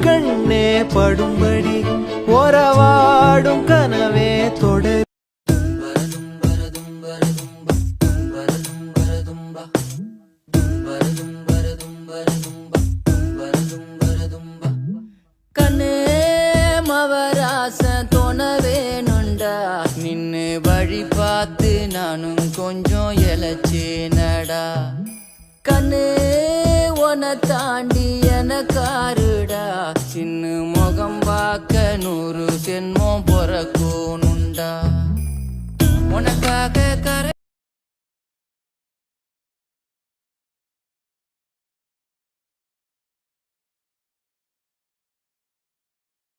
கண்ணே படும்படி ஒரவாடும் கனவே தொடர் நின்னு வழி பார்த்து நானும் கொஞ்சம் எழச்சேனடா கண்ணு உன தாண்டி எனக்காருடா சின்ன முகம் பார்க்க 100 ஜென்மம் பொறக்கோனுண்டா உனக்காக கரை